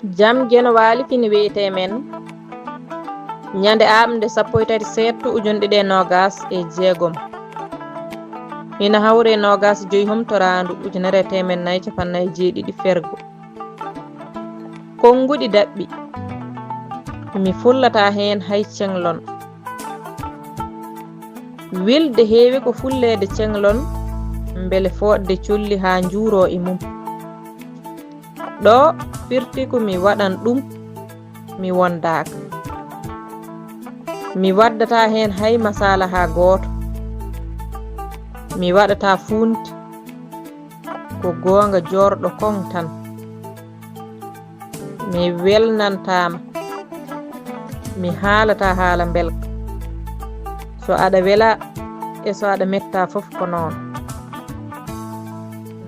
Jam Geno Waali fini wiyete men ñande amde 13 settu ujunɗe ɗe nogas e jeegom ina hawre nogas joyi homtorandu ujunere temen nayi capannayi jeeɗiɗi fergo konguɗi daɓɓi mi fullata hen hay cenglon wilde heewi ko fullede cenglon beele fodde colli ha juuro e mum ɗo firti ko mi waɗan ɗum mi wondaka mi waddata hen hay masala ha goto mi waɗata funti ko gonga jorɗo kon tan mi welnantama mi haalata haala belka so aɗa wela e so aɗa metta fof ko noon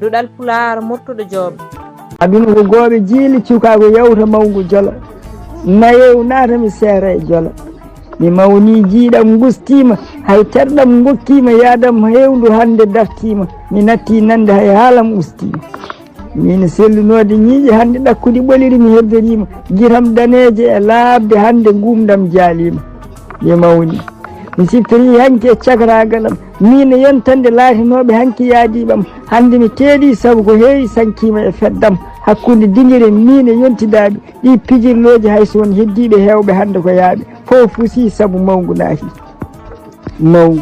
duɗal Pulaar murtuɗo jooɓe aduna ko gooɓe jiili cukaako yawta mawgu jola nayew naata mi seera e jola mi mawni jiiɗam gustima hay terɗam gokkima yaadam hewndu hande dartima mi natti nande hay haalam ustima min sellunode ñiiƴe hande ɗakkude ɓoliri mi heddorima giram daneje e laabde hande gumdam jaalima mi mawni mi siftori hanki e cakaragalam min yontande laatinoɓe hanki yaadiɓam hande mi teeɗi saabu ko heewi sankima e feddam hakkude diguire min yontidaɓe ɗi pijirloji hayso won heddiɓe hewɓe hande ko yaaɓe fof fusi saabu mawgu naati mawgu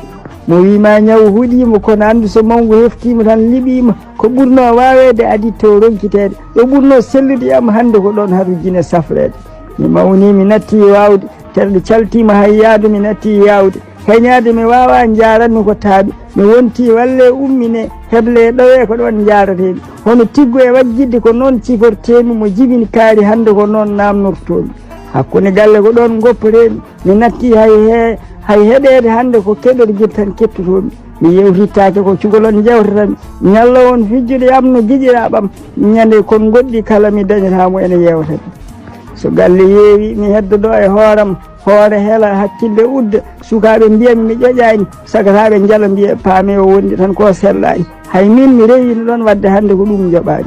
mo wima ñaw huuɗima kono andu so mawgu heftima tan liɓima ko ɓurno wawede adi to ronkitede ɗo ɓurno sellude am hande ko ɗon harujine safrede mi mawni mi natti wawde terɗe caltima hay yaadu mi natti yawde heñade mi wawa jaranmi ko taaɓi mi wonti walle ummine heble ɗowe ko ɗon jarateɓe hono tiggo e wajjidde ko noon cifortemi mo jibini kaari hande ko noon namnortomi hakkude galle ko ɗon gopporemi mi natti hay heɗede hande ko keɗorguel tan kettotomi mi yewtittake ko cukalon jewtatami ñalla on fijjude am no jiɗiraɓam ñande kon goɗɗi kala mi dañatamo ene yewtata so galle yeewi mi heddodo e hooram hoore heela hakkille udda sukaɓe mbiyami mi ƴoƴani sagataɓe jalo mbiya paame o wondi tan ko sellani hay min mi rewino ɗon wadde hande ko ɗum joɓani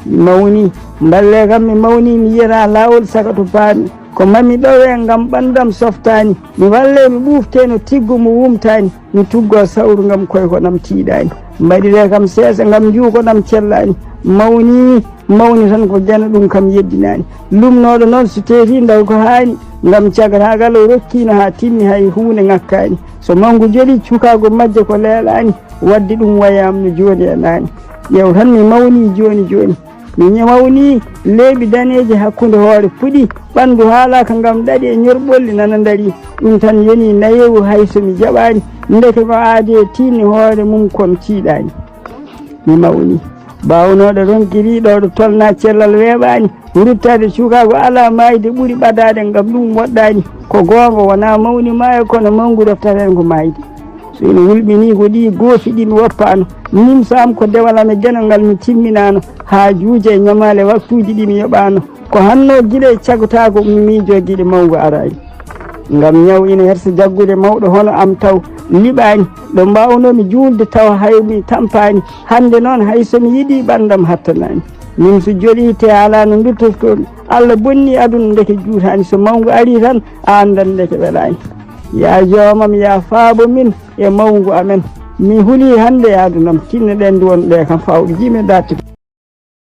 mi mawni balle kam mi mawni mi yiyata lawol saga to paami ko mami ɗowe gam ɓandam softani mi walle mi ɓufteno tiggo mo wumtani mi tuggo sawru gam koye ko ɗam tiiɗani mbaɗire kam seesa gam juukoɗam cellani mawni tan ko jana ɗum kam yeddinani lumnoɗo noon so teeti daw ko haani gam cagatagal o rokkino ha tinni hay hunde ngakkani so mawgu jooɗi cukago majje ko leelani wadde ɗum wayam no joni e nani ƴeew tan mi mawni joni mi mawni leeɓi daneje hakkude hoore puɗi ɓandu haalaka gam ɗaɗi e ñorɓolli nana daari ɗum tan yoni nayewu hayso mi jaɓani ndeke ko aadi e tinni hoore mum kon tiiɗani mi mawni bawnoɗo ronkiriɗo ɗo tolna cellal weeɓani ruttade cukago ala mayde ɓuuri ɓadade gam ɗum woɗɗani ko gonga wona mawni maayo kono mawgu reftaten ko mayde so ina wulɓini ko ɗi goofi ɗi mi woppano nimsam ko dewalam e guenal mi timminano ha juuje e ñamale waktuji ɗi mi yoɓano ko hanno guiɗe e cagotako mi miijo guiɗe mawgu arani gam ñaw ina hersa jaggude mawɗo hono am taw liɓani ɗo mbawnomi julde taw hay mi tampani hande noon hay somi yiiɗi ɓandam hattanani min so jooɗi te ala no duttotomi Allah bonni aduna ndeke juutani so mawgu ari tan a andan ndeke welani ya joomam ya faabo min e mawgu amen mi huuli hande e adunam tinno ɗen ndi won ɗe kam fawɗi jimi datti